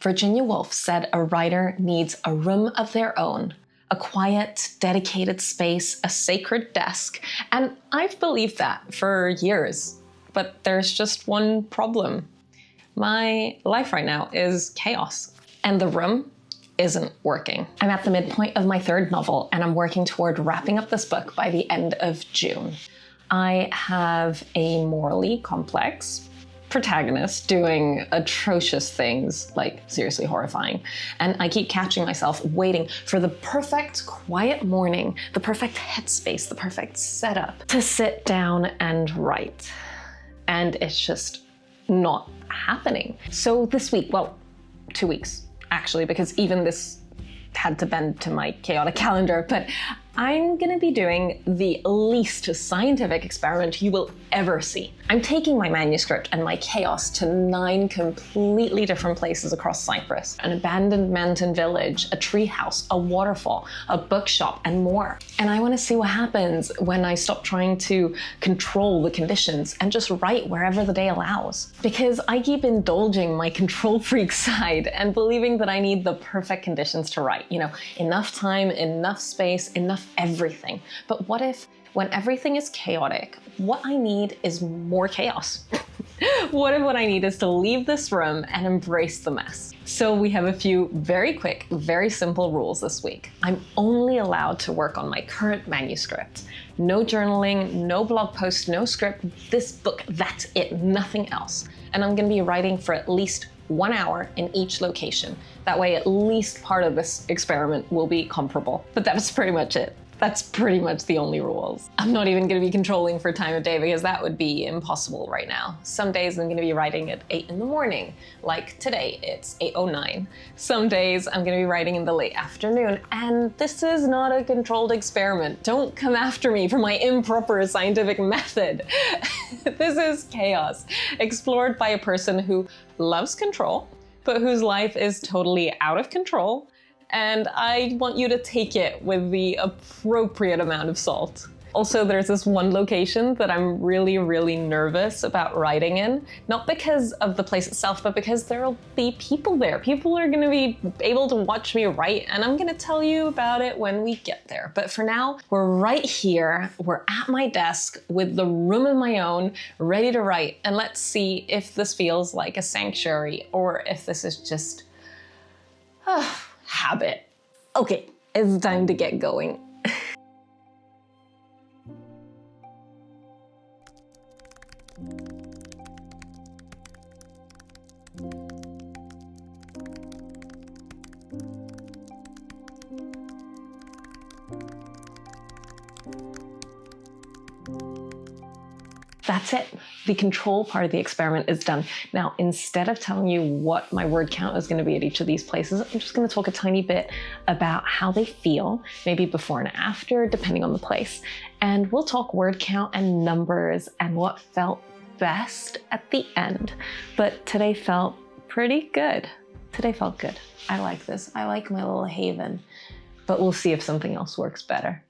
Virginia Woolf said a writer needs a room of their own, a quiet, dedicated space, a sacred desk, and I've believed that for years. But there's just one problem. My life right now is chaos, and the room isn't working. I'm at the midpoint of my third novel, and I'm working toward wrapping up this book by the end of June. I have a morally complex protagonist doing atrocious things, like seriously horrifying. And I keep catching myself waiting for the perfect quiet morning, the perfect headspace, the perfect setup to sit down and write. And it's just not happening. So this week, well, 2 weeks actually, because even this had to bend to my chaotic calendar, but I'm gonna be doing the least scientific experiment you will ever see. I'm taking my manuscript and my chaos to 9 completely different places across Cyprus: an abandoned mountain village, a treehouse, a waterfall, a bookshop, and more. And I wanna see what happens when I stop trying to control the conditions and just write wherever the day allows. Because I keep indulging my control freak side and believing that I need the perfect conditions to write. You know, enough time, enough space, enough everything. But what if, when everything is chaotic, what I need is more chaos? What if what I need is to leave this room and embrace the mess? So we have a few very quick, very simple rules this week. I'm only allowed to work on my current manuscript. No journaling, no blog post, no script. This book, that's it, nothing else. And I'm gonna be writing for at least 1 hour in each location. That way, at least part of this experiment will be comparable. But that's pretty much it. That's pretty much the only rules. I'm not even gonna be controlling for time of day because that would be impossible right now. Some days I'm gonna be writing at 8 in the morning. Like today, it's 8:09. Some days I'm gonna be writing in the late afternoon. And this is not a controlled experiment. Don't come after me for my improper scientific method. This is chaos, explored by a person who loves control, but whose life is totally out of control. And I want you to take it with the appropriate amount of salt. Also, there's this one location that I'm really, really nervous about writing in. Not because of the place itself, but because there'll be people there. People are gonna be able to watch me write, and I'm gonna tell you about it when we get there. But for now, we're right here. We're at my desk with the room of my own, ready to write. And let's see if this feels like a sanctuary or if this is just habit. Okay, it's time to get going. That's it. The control part of the experiment is done. Now, instead of telling you what my word count is going to be at each of these places, I'm just going to talk a tiny bit about how they feel, maybe before and after, depending on the place. And we'll talk word count and numbers and what felt best at the end. But today felt pretty good. Today felt good. I like this. I like my little haven. But we'll see if something else works better.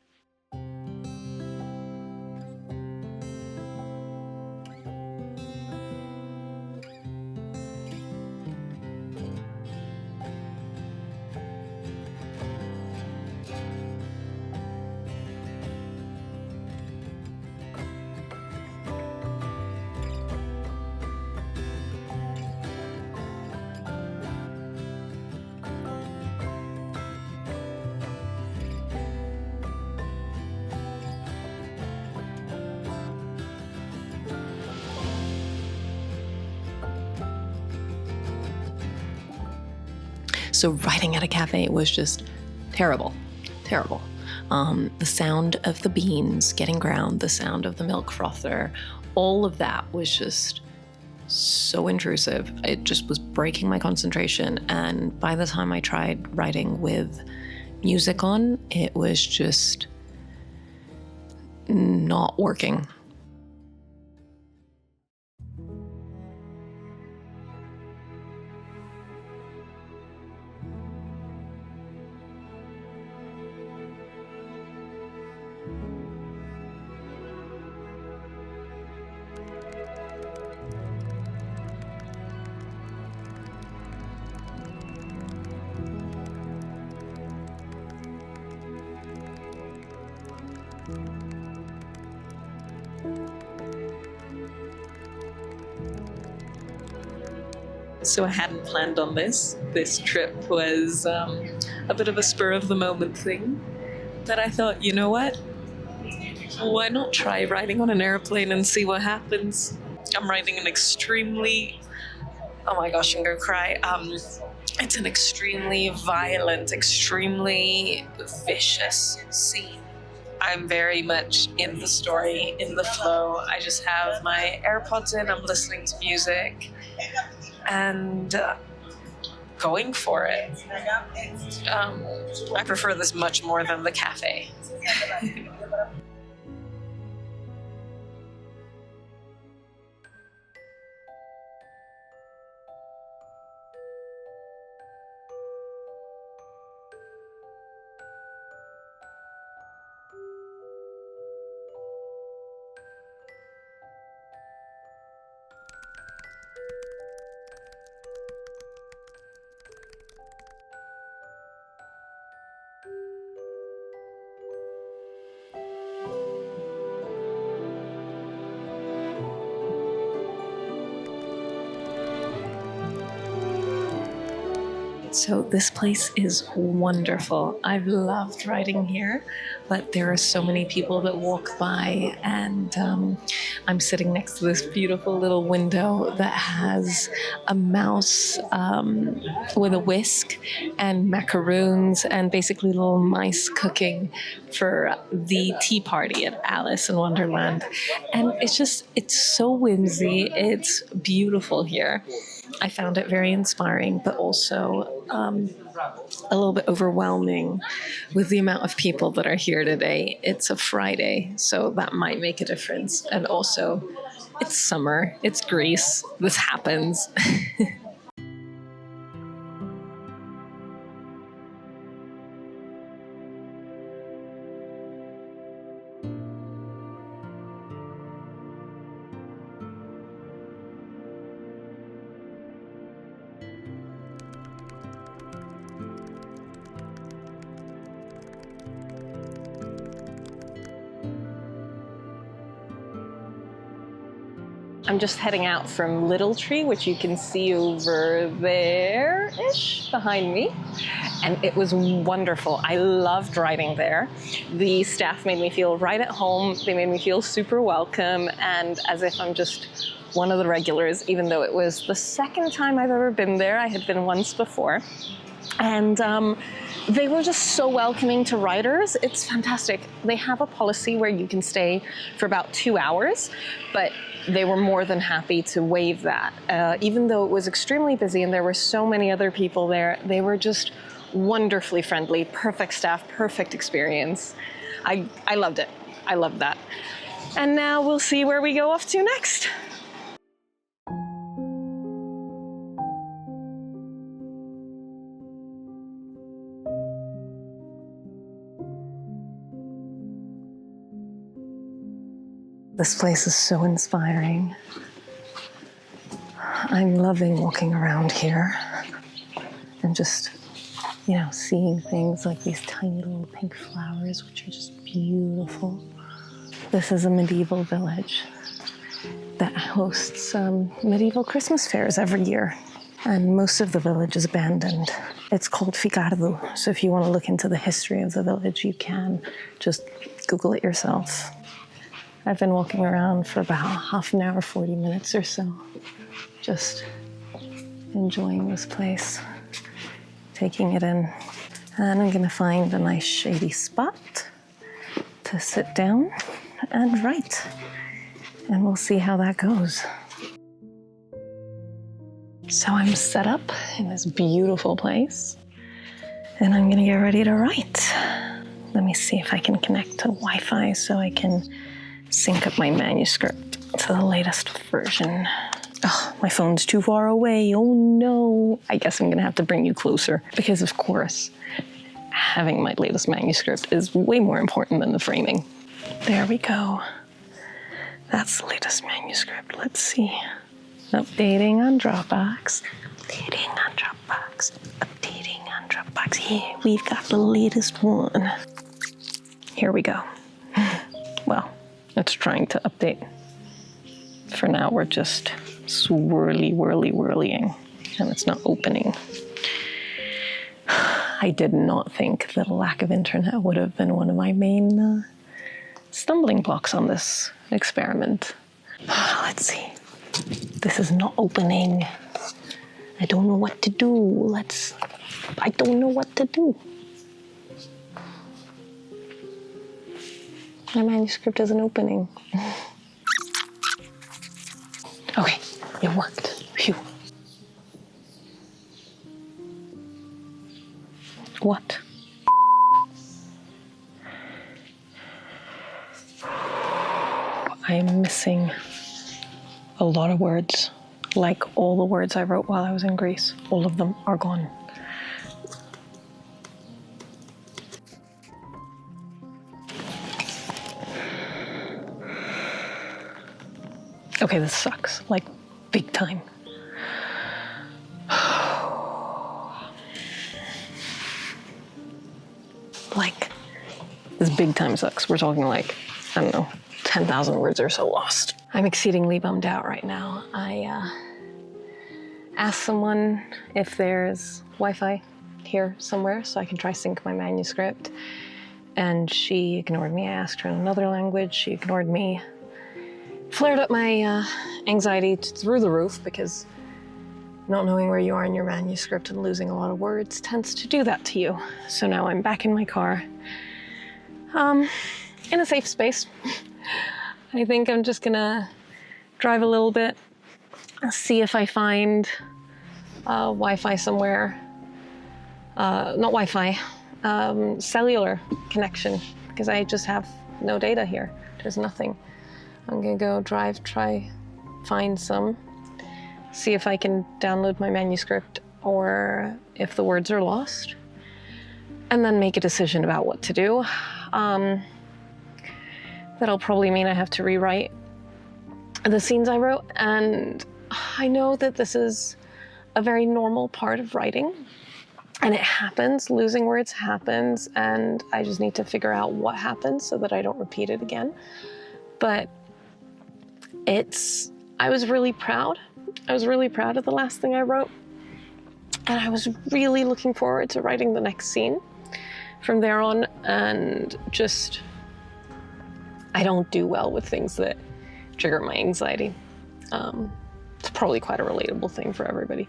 So writing at a cafe was just terrible, terrible. The sound of the beans getting ground, the sound of the milk frother, all of that was just so intrusive. It just was breaking my concentration. And by the time I tried writing with music on, it was just not working. So I hadn't planned on this. This trip was a bit of a spur of the moment thing. But I thought, you know what? Why not try riding on an airplane and see what happens? I'm riding an extremely, oh my gosh, I'm gonna cry. It's an extremely violent, extremely vicious scene. I'm very much in the story, in the flow. I just have my AirPods in, I'm listening to music, and going for it. I prefer this much more than the cafe. So this place is wonderful. I've loved riding here, but there are so many people that walk by, and I'm sitting next to this beautiful little window that has a mouse with a whisk and macaroons and basically little mice cooking for the tea party at Alice in Wonderland. And it's so whimsy. It's beautiful here. I found it very inspiring, but also a little bit overwhelming with the amount of people that are here today. It's a Friday, so that might make a difference. And also, it's summer, it's Greece, this happens. I'm just heading out from Little Tree, which you can see over there-ish behind me. And it was wonderful. I loved riding there. The staff made me feel right at home. They made me feel super welcome and as if I'm just one of the regulars, even though it was the second time I've ever been there. I had been once before. And they were just so welcoming to riders. It's fantastic. They have a policy where you can stay for about 2 hours, but they were more than happy to waive that. Even though it was extremely busy and there were so many other people there, they were just wonderfully friendly, perfect staff, perfect experience. I loved it. I loved that. And now we'll see where we go off to next. This place is so inspiring. I'm loving walking around here and just, seeing things like these tiny little pink flowers, which are just beautiful. This is a medieval village that hosts medieval Christmas fairs every year. And most of the village is abandoned. It's called Ficardo. So if you want to look into the history of the village, you can just Google it yourself. I've been walking around for about half an hour, 40 minutes or so, just enjoying this place, taking it in. And I'm gonna find a nice shady spot to sit down and write. And we'll see how that goes. So I'm set up in this beautiful place, and I'm gonna get ready to write. Let me see if I can connect to Wi-Fi so I can sync up my manuscript to the latest version. Oh, my phone's too far away. Oh no. I guess I'm gonna have to bring you closer because, of course, having my latest manuscript is way more important than the framing. There we go. That's the latest manuscript. Let's see. Updating on Dropbox. Updating on Dropbox. Updating on Dropbox. Here, we've got the latest one. Here we go. Well, it's trying to update. For now, we're just swirly, whirly, whirlying. and it's not opening. I did not think that a lack of internet would have been one of my main stumbling blocks on this experiment. Let's see. This is not opening. I don't know what to do. I don't know what to do. My manuscript isn't opening. Okay, it worked. Phew. What? I'm missing a lot of words. Like all the words I wrote while I was in Greece. All of them are gone. Okay, this sucks. Like, big time. Like, this big time sucks. We're talking like, I don't know, 10,000 words or so lost. I'm exceedingly bummed out right now. I asked someone if there's Wi-Fi here somewhere so I can try sync my manuscript. And she ignored me. I asked her in another language. She ignored me. Flared up my anxiety through the roof because not knowing where you are in your manuscript and losing a lot of words tends to do that to you. So now I'm back in my car, in a safe space. I think I'm just gonna drive a little bit, see if I find Wi-Fi somewhere. Not Wi-Fi, cellular connection, because I just have no data here. There's nothing. I'm gonna go drive, try, find some, see if I can download my manuscript or if the words are lost, and then make a decision about what to do. That'll probably mean I have to rewrite the scenes I wrote, and I know that this is a very normal part of writing, and it happens, losing words happens, and I just need to figure out what happened so that I don't repeat it again. But I was really proud. I was really proud of the last thing I wrote, and I was really looking forward to writing the next scene from there on, and just, I don't do well with things that trigger my anxiety. It's probably quite a relatable thing for everybody.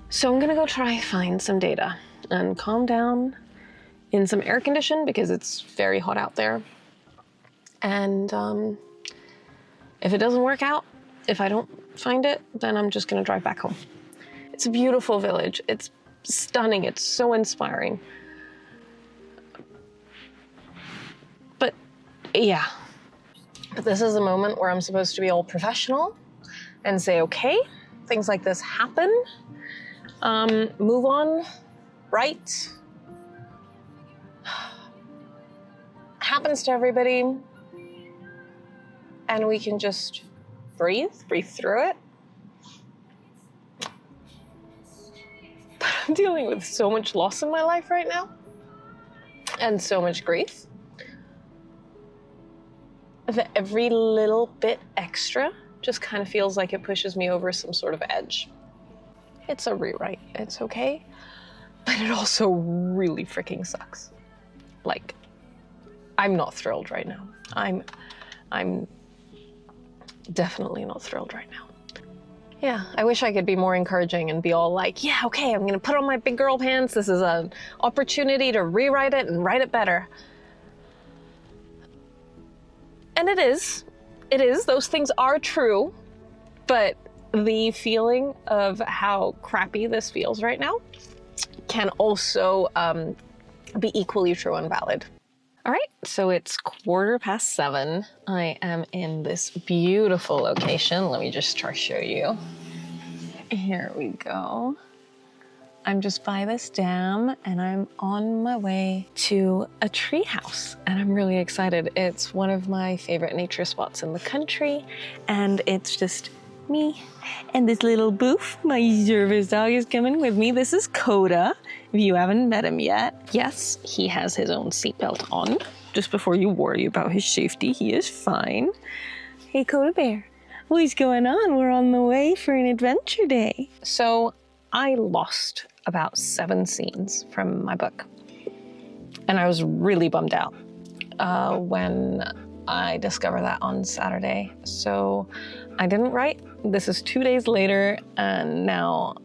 So I'm gonna go try find some data and calm down in some air condition because it's very hot out there. And if it doesn't work out, if I don't find it, then I'm just gonna drive back home. It's a beautiful village. It's stunning. It's so inspiring. But yeah, but this is a moment where I'm supposed to be all professional and say, okay, things like this happen. Move on, write. Happens to everybody. And we can just breathe through it. But I'm dealing with so much loss in my life right now, and so much grief, that every little bit extra just kind of feels like it pushes me over some sort of edge. It's a rewrite, it's okay, but it also really freaking sucks. Like, I'm not thrilled right now. I'm definitely not thrilled right now. Yeah, I wish I could be more encouraging and be all like, yeah, okay, I'm gonna put on my big girl pants. This is an opportunity to rewrite it and write it better. And it is, those things are true, but the feeling of how crappy this feels right now can also be equally true and valid. All right, so it's 7:15. I am in this beautiful location. Let me just try to show you. Here we go. I'm just by this dam and I'm on my way to a treehouse and I'm really excited. It's one of my favorite nature spots in the country and it's just me and this little boof. My service dog is coming with me. This is Coda, if you haven't met him yet. Yes, he has his own seatbelt on. Just before you worry about his safety, he is fine. Hey, Coda Bear, what's going on? We're on the way for an adventure day. So I lost about 7 scenes from my book. And I was really bummed out when I discovered that on Saturday. So I didn't write. This is 2 days later, and now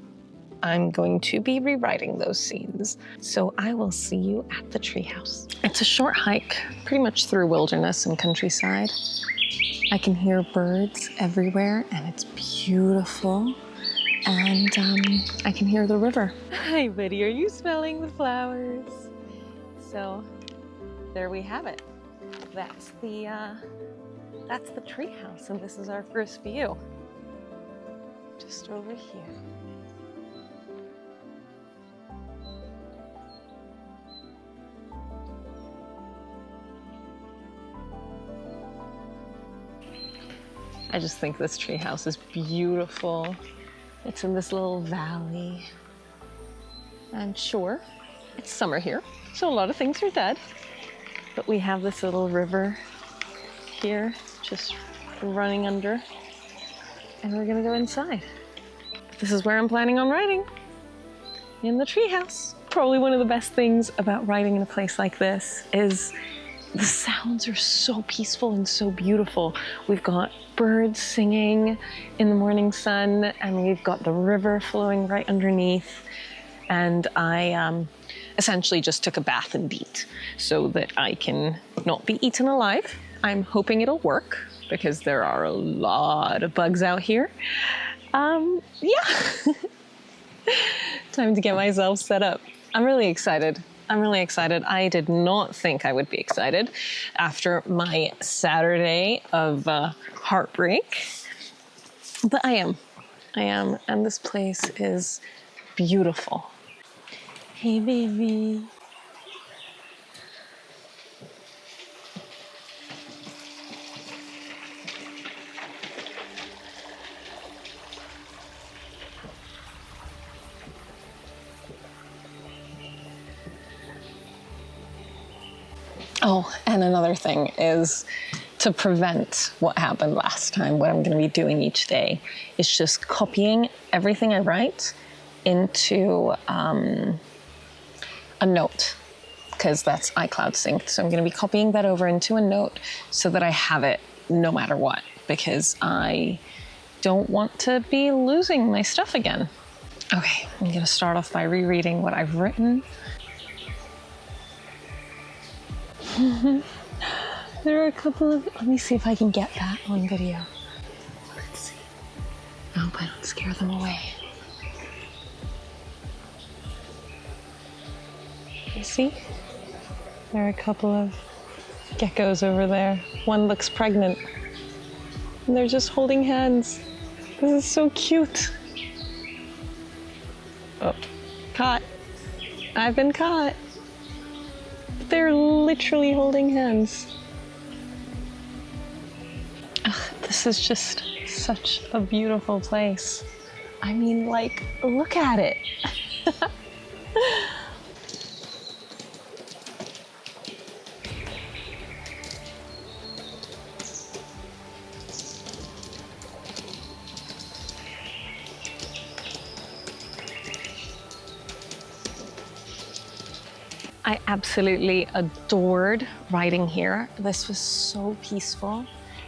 I'm going to be rewriting those scenes. So I will see you at the treehouse. It's a short hike, pretty much through wilderness and countryside. I can hear birds everywhere, and it's beautiful. And I can hear the river. Hi, buddy, are you smelling the flowers? So there we have it. That's the treehouse, and this is our first view. Just over here. I just think this treehouse is beautiful. It's in this little valley. And sure, it's summer here, so a lot of things are dead. But we have this little river here, just running under. And we're gonna go inside. This is where I'm planning on writing, in the treehouse. Probably one of the best things about writing in a place like this is the sounds are so peaceful and so beautiful. We've got birds singing in the morning sun, and we've got the river flowing right underneath. And I essentially just took a bath and beat so that I can not be eaten alive. I'm hoping it'll work because there are a lot of bugs out here. Yeah. Time to get myself set up. I'm really excited. I did not think I would be excited after my Saturday of heartbreak, but I am, and this place is beautiful. Hey, baby. Oh, and another thing is to prevent what happened last time, what I'm going to be doing each day is just copying everything I write into a note, because that's iCloud synced. So I'm going to be copying that over into a note so that I have it no matter what, because I don't want to be losing my stuff again. Okay, I'm going to start off by rereading what I've written. There are a couple of, let me see if I can get that on video. Let's see. I hope I don't scare them away. You see? There are a couple of geckos over there. One looks pregnant. And they're just holding hands. This is so cute. Oh, caught. I've been caught. They're literally holding hands. Ugh, this is just such a beautiful place. I mean, like, look at it. I absolutely adored writing here. This was so peaceful.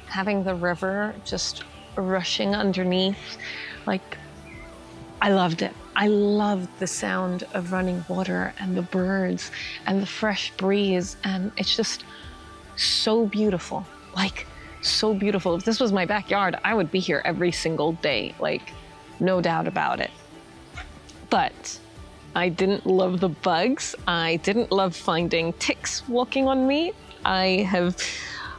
Having the river just rushing underneath, like, I loved it. I loved the sound of running water and the birds and the fresh breeze, and it's just so beautiful, like, so beautiful. If this was my backyard, I would be here every single day, like, no doubt about it. But I didn't love the bugs. I didn't love finding ticks walking on me. I have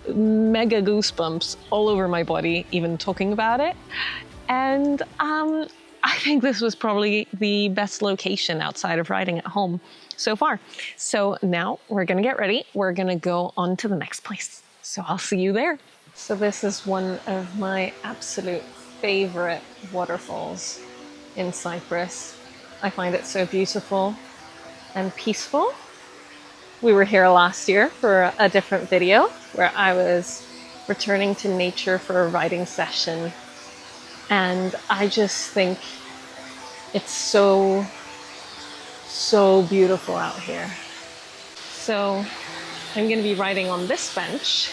mega goosebumps all over my body, even talking about it. And I think this was probably the best location outside of writing at home so far. So now we're gonna get ready. We're gonna go on to the next place. So I'll see you there. So this is one of my absolute favorite waterfalls in Cyprus. I find it so beautiful and peaceful. We were here last year for a different video where I was returning to nature for a writing session. And I just think It's so, so beautiful out here. So I'm gonna be writing on this bench,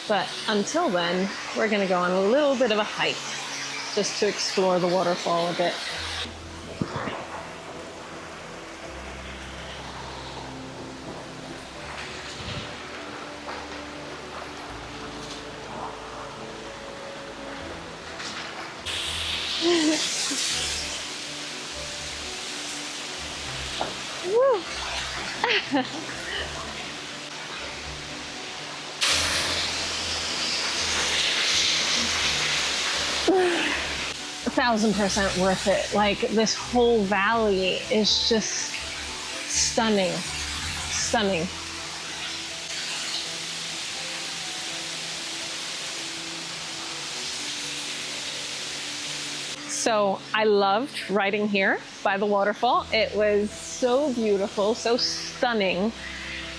but until then, we're gonna go on a little bit of a hike just to explore the waterfall a bit. 1,000% worth it. Like, this whole valley is just stunning, stunning. So I loved riding here by the waterfall. It was so beautiful, so stunning,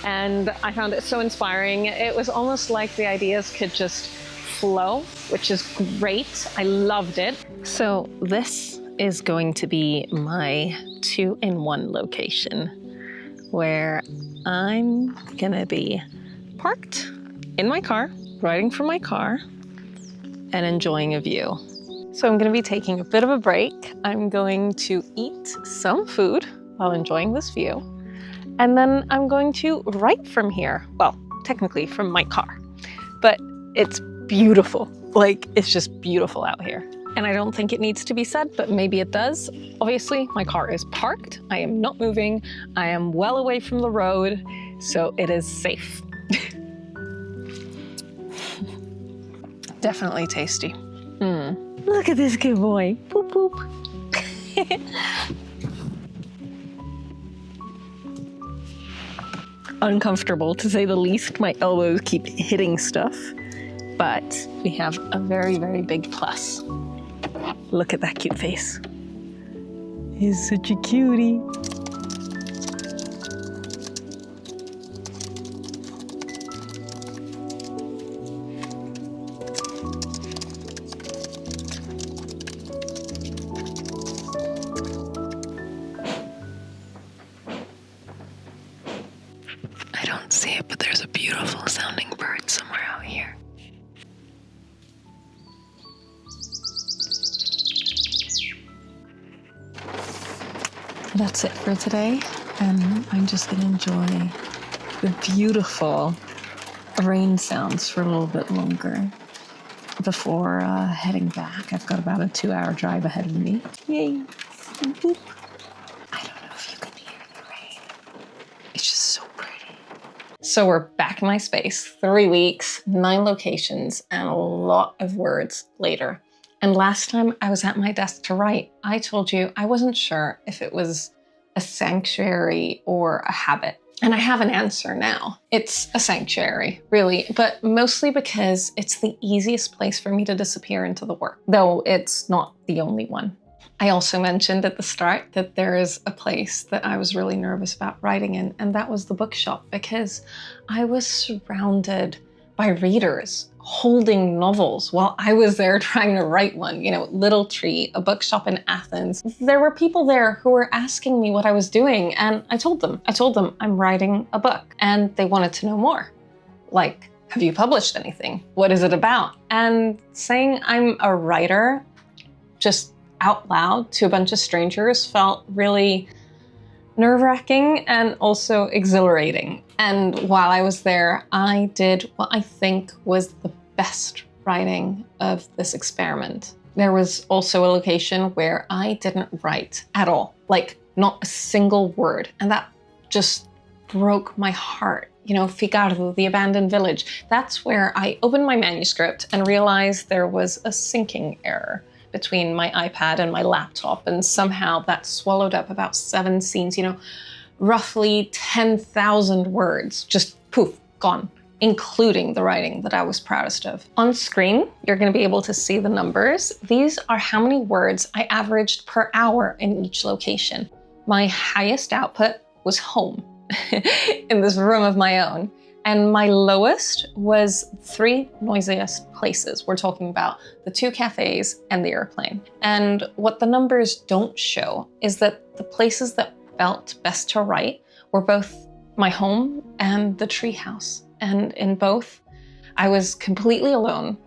and I found it so inspiring. It was almost like the ideas could just flow, which is great. I loved it. So this is going to be my 2-in-1 location where I'm gonna be parked in my car, riding from my car, and enjoying a view. So I'm gonna be taking a bit of a break. I'm going to eat some food while enjoying this view. And then I'm going to write from here. Well, technically from my car, but it's beautiful. Like, it's just beautiful out here. And I don't think it needs to be said, but maybe it does. Obviously, my car is parked. I am not moving. I am well away from the road, so it is safe. Definitely tasty. Look at this good boy. Boop, boop. Uncomfortable, to say the least. My elbows keep hitting stuff. But we have a very, very big plus. Look at that cute face. He's such a cutie. I don't see it, but there's a beautiful sounding bird somewhere out here. That's it for today, and I'm just gonna enjoy the beautiful rain sounds for a little bit longer before heading back. I've got about a 2-hour drive ahead of me. Yay! Boop. I don't know if you can hear the rain. It's just so pretty. So we're back in my space, 3 weeks, 9 locations, and a lot of words later. And last time I was at my desk to write, I told you I wasn't sure if it was a sanctuary or a habit. And I have an answer now. It's a sanctuary, really, but mostly because it's the easiest place for me to disappear into the work, though it's not the only one. I also mentioned at the start that there is a place that I was really nervous about writing in, and that was the bookshop, because I was surrounded by readers holding novels while I was there trying to write one. You know, Little Tree, a bookshop in Athens. There were people there who were asking me what I was doing, and I told them I'm writing a book, and they wanted to know more. Like, have you published anything? What is it about? And saying I'm a writer just out loud to a bunch of strangers felt really nerve-wracking and also exhilarating. And while I was there, I did what I think was the best writing of this experiment. There was also a location where I didn't write at all, like not a single word. And that just broke my heart. You know, Figaro, the abandoned village. That's where I opened my manuscript and realized there was a syncing error between my iPad and my laptop, and somehow that swallowed up about 7 scenes, you know, roughly 10,000 words, just poof, gone, including the writing that I was proudest of. On screen, you're gonna be able to see the numbers. These are how many words I averaged per hour in each location. My highest output was home, in this room of my own. And my lowest was 3 noisiest places. We're talking about the 2 cafes and the airplane. And what the numbers don't show is that the places that felt best to write were both my home and the treehouse. And in both, I was completely alone.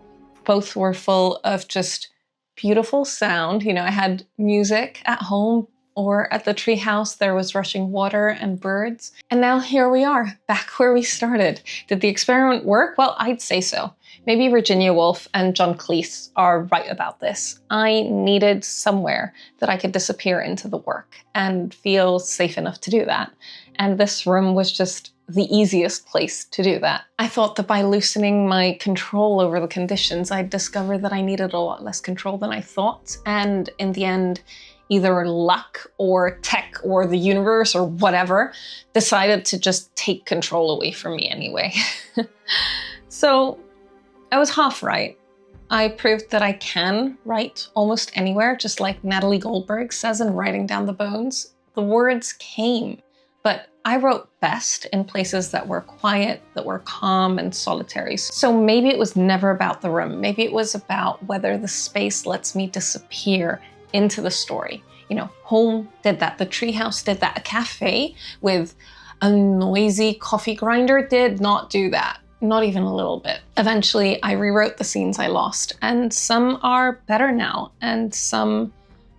Both were full of just beautiful sound. You know, I had music at home, or at the treehouse, there was rushing water and birds. And now here we are, back where we started. Did the experiment work? Well, I'd say so. Maybe Virginia Woolf and John Cleese are right about this. I needed somewhere that I could disappear into the work and feel safe enough to do that. And this room was just the easiest place to do that. I thought that by loosening my control over the conditions, I'd discover that I needed a lot less control than I thought. And in the end, either luck or tech or the universe or whatever decided to just take control away from me anyway. So I was half right. I proved that I can write almost anywhere, just like Natalie Goldberg says in Writing Down the Bones. The words came, but I wrote best in places that were quiet, that were calm and solitary. So maybe it was never about the room. Maybe it was about whether the space lets me disappear into the story. You know, home did that, the treehouse did that, a cafe with a noisy coffee grinder did not do that, not even a little bit. Eventually, I rewrote the scenes I lost, and some are better now, and some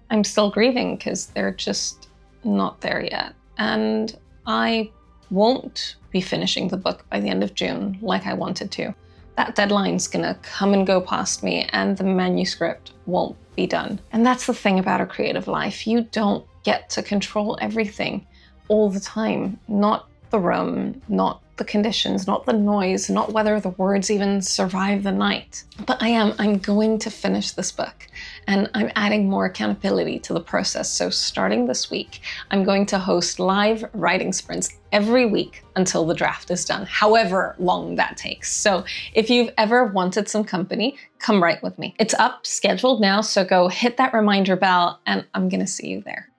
I'm still grieving because they're just not there yet. And I won't be finishing the book by the end of June like I wanted to. That deadline's gonna come and go past me, and the manuscript won't be done. And that's the thing about a creative life. You don't get to control everything all the time. Not the room, not the conditions, not the noise, not whether the words even survive the night. But I'm going to finish this book, and I'm adding more accountability to the process. So starting this week, I'm going to host live writing sprints every week until the draft is done, however long that takes. So if you've ever wanted some company, come write with me. It's up, scheduled now, so go hit that reminder bell, and I'm gonna see you there.